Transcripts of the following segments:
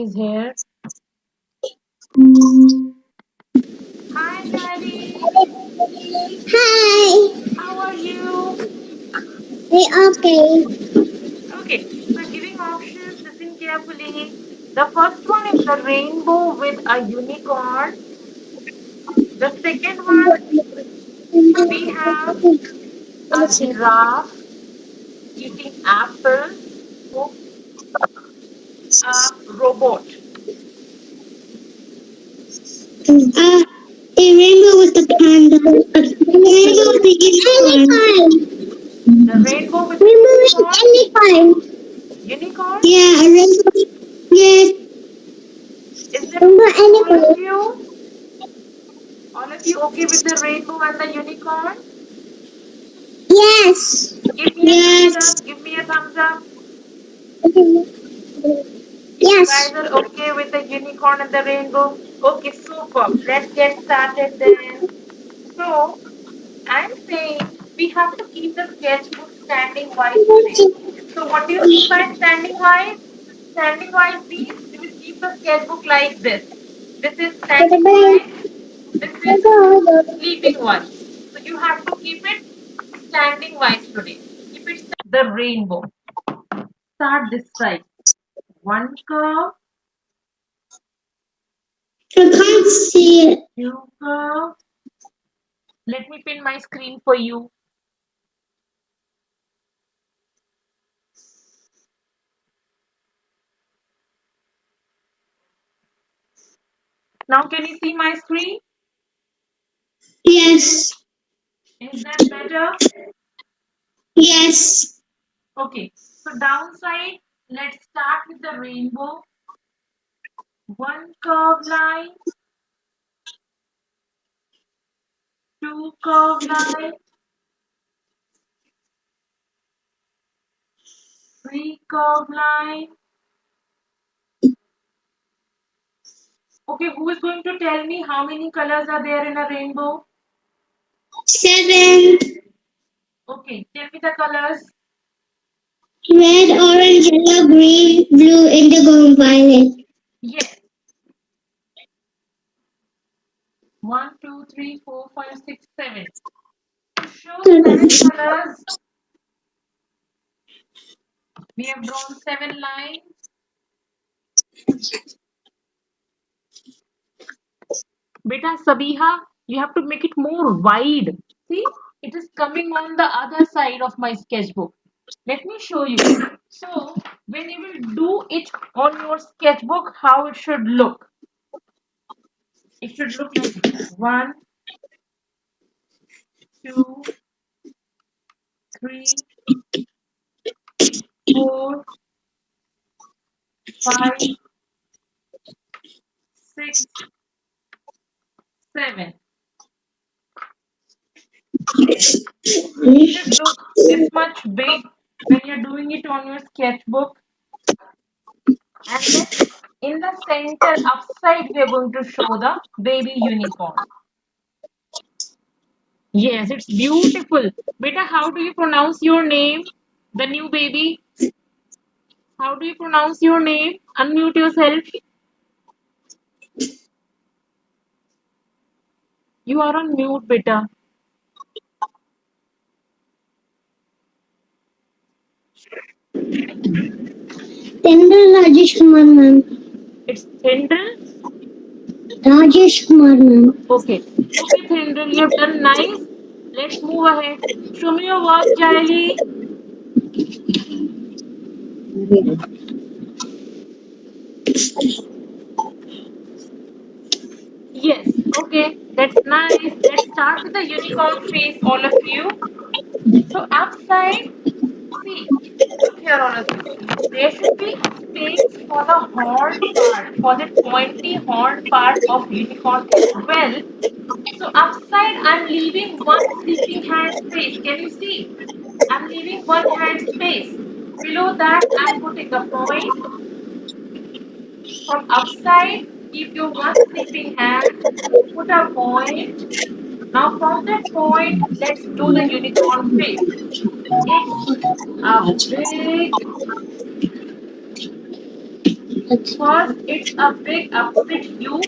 is here. Hi, Daddy. Hi. How are you? We okay. Okay, so giving options, listen carefully. The first one is the rainbow with a unicorn. The second one, we have a giraffe eating apple. A robot. A rainbow with the candle. A rainbow with unicorn. The rainbow with the Rainbow with unicorn. unicorn. Unicorn? Yeah, a rainbow. Yes, Is that rainbow okay for all of unicorn. you? All of you okay with the rainbow and the unicorn? Yes. Give me a thumbs Yes. up. Give me a thumbs up. If you guys Yes. are okay with the unicorn and the rainbow, okay, super. Let's get started then. So, I'm saying we have to keep the sketchbook standing wise today. So, what do you mean by standing wise? Standing wise means we will keep the sketchbook like this. This is standing wise. This is sleeping wise. So, you have to keep it standing wise today. Keep it the rainbow. Start this side. One curve, I can't see it. two curve. Let me pin my screen for you. Now can you see my screen? Yes. Is that better? Yes. Okay. So downside, let's start with the rainbow. One curve line, two curve line, three curve line. Okay, who is going to tell me how many colors are there in a rainbow? 7. Okay, tell me the colors. Red, orange, yellow, green, blue, indigo, and violet. Yes. One, two, three, four, five, six, seven. To show seven colors, we have drawn seven lines. Beta Sabiha, you have to make it more wide. See, it is coming on the other side of my sketchbook. Let me show you. So, when you will do it on your sketchbook, how it should look. It should look like this. One, two, three, four, five, six, seven. It should look this much big when you're doing it on your sketchbook. And then in the center upside, we are going to show the baby unicorn. Yes, it's beautiful. Beta, how do you pronounce your name? The new baby. How do you pronounce your name? Unmute yourself. You are on mute, beta. Tender Rajesh Kumar ma'am. It's Thendra. Rajesh Kumar ma'am. Okay. Okay, Thendra, you have done nice. Let's move ahead. Show me your work, Jaili. Yes. Okay. That's nice. Let's start with the unicorn face, all of you. So upside, see, look here, all of you. There should be space for the horn part, for the pointy horn part of unicorn as well. So upside, I'm leaving one sleeping hand space. Can you see? I'm leaving one hand space. Below that, I'm putting a point. From upside, keep your one sleeping hand. Put a point. Now from that point, let's do the unicorn face. It's a big First, it's a big upside U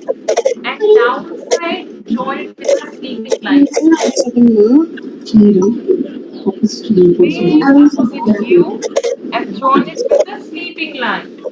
and downside joined with a sleeping line. Big opposite U and join it with a sleeping line.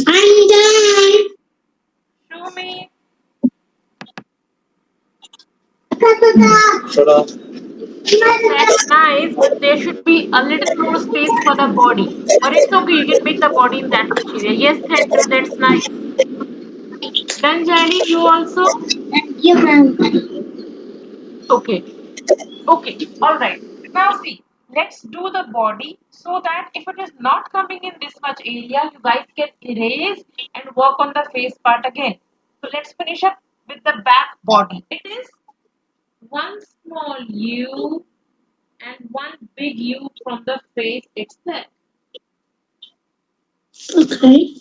I'm done. Show me. Shut up. So that's nice, but there should be a little more space for the body. But it's okay, you can make the body in that much area. Yes, Tender, that's nice. Done, Jani, you also? You ma'am. Okay. Okay, all right. Now see, let's do the body so that if it is not coming in this much area, you guys can erase and work on the face part again. So let's finish up with the back body. It is one small U and one big U from the face itself. Okay.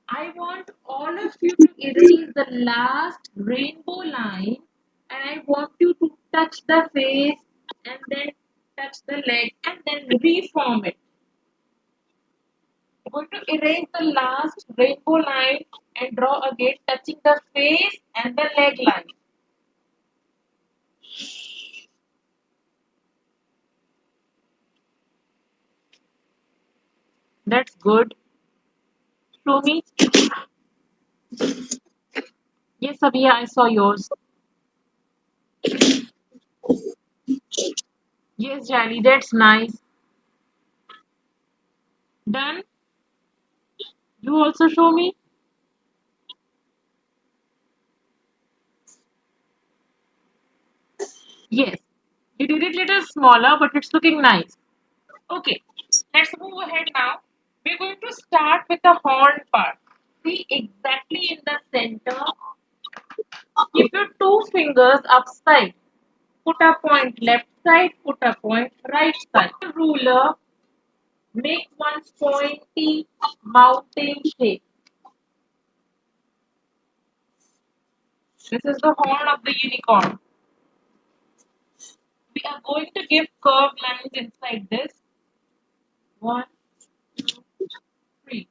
I want all of you to erase the last rainbow line and I want you to touch the face and then touch the leg and then reform it. I'm going to erase the last rainbow line and draw again touching the face and the leg line. That's good. Show me. Yes, Abhiya, I saw yours. Yes, Jali, that's nice. Done. You also show me. Yes. You did it little smaller, but it's looking nice. Okay, let's move ahead now. We're going to start with the horn part. See exactly in the center. Keep your two fingers upside. Put a point left side, put a point right side. Ruler, make one pointy mountain shape. This is the horn of the unicorn. We are going to give curved lines inside this. One, two, three.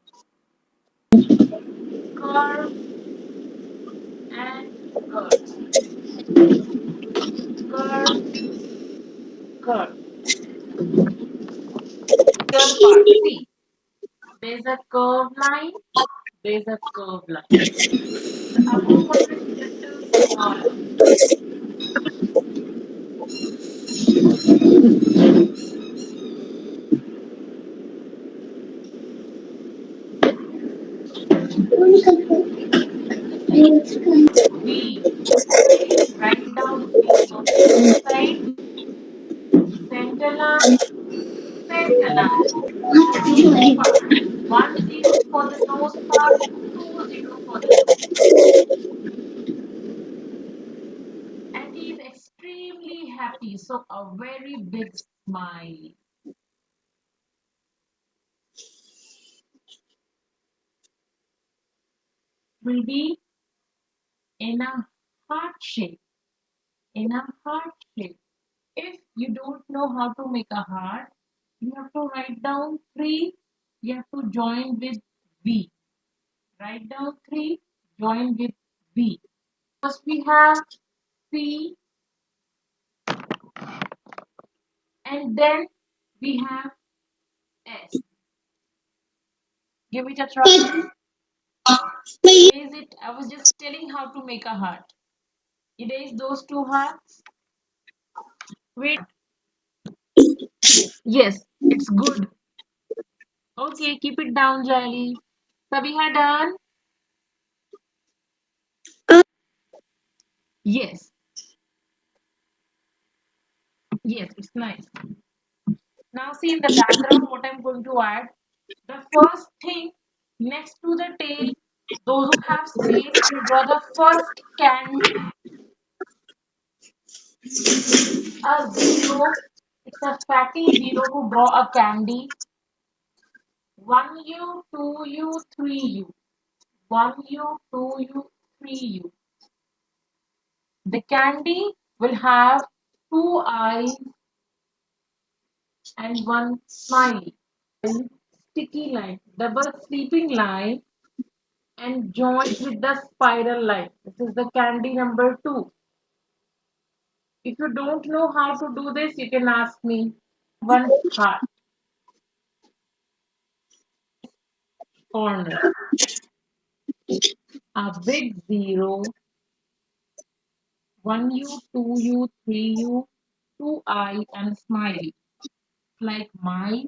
Curve and curve. Curve, curve. Here part. See, there's a curved line. There's a curved line. The upper one is little smaller. V. Write down V on both sides. Center line, center line. Nose part. 1 0 for the nose part, 2 0 for the nose. And he is extremely happy. So a very big smile. 3D in a heart shape. In a heart shape. If you don't know how to make a heart, you have to write down three. You have to join with V. Write down three, join with V. First we have C and then we have S. Give it a try. But, but you, Erase it. I was just telling how to make a heart. Erase those two hearts. Wait. Yes, it's good. Okay, keep it down, Jolly. Sabiha done? uh, Yes, yes, it's nice. Now see in the background what I'm going to add. The first thing next to the tail, those who have space will draw the first candy, a zero. It's a fatty zero to draw a candy. One U, two U, three U. One U, two U, three U. The candy will have two eyes and one smiley. Sticky line, double sleeping line, and joint with the spiral line. This is the candy number two. If you don't know how to do this, you can ask me. One heart corner, a big zero, one U, two U, three U, two I, and smiley. Like mine,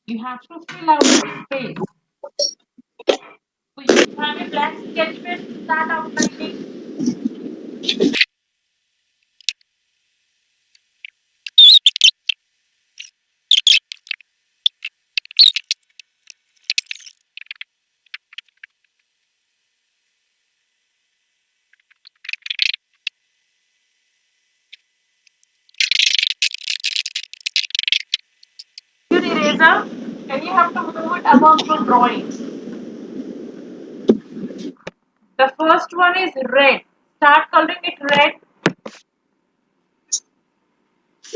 you have to fill out the space. So you have a blank sketch pen, start outlining. Your eraser, and you have to move it among your drawings. The first one is red. Start coloring it red.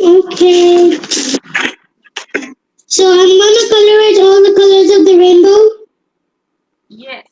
okay. So I'm gonna colorize all the colors of the rainbow. Yes.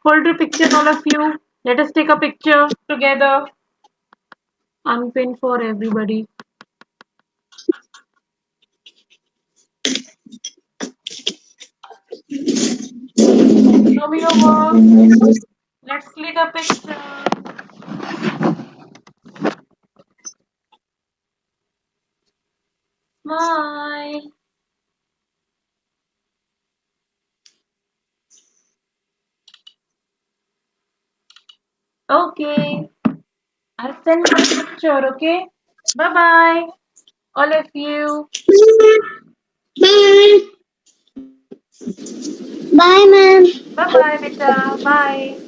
Hold your picture, all of you. Let us take a picture together. Unpin for everybody. Show me your work. Let's click a picture. Smile. Okay. I'll send my picture, okay? Bye bye, all of you. Bye. Bye, ma'am. Bye bye, beta. Bye.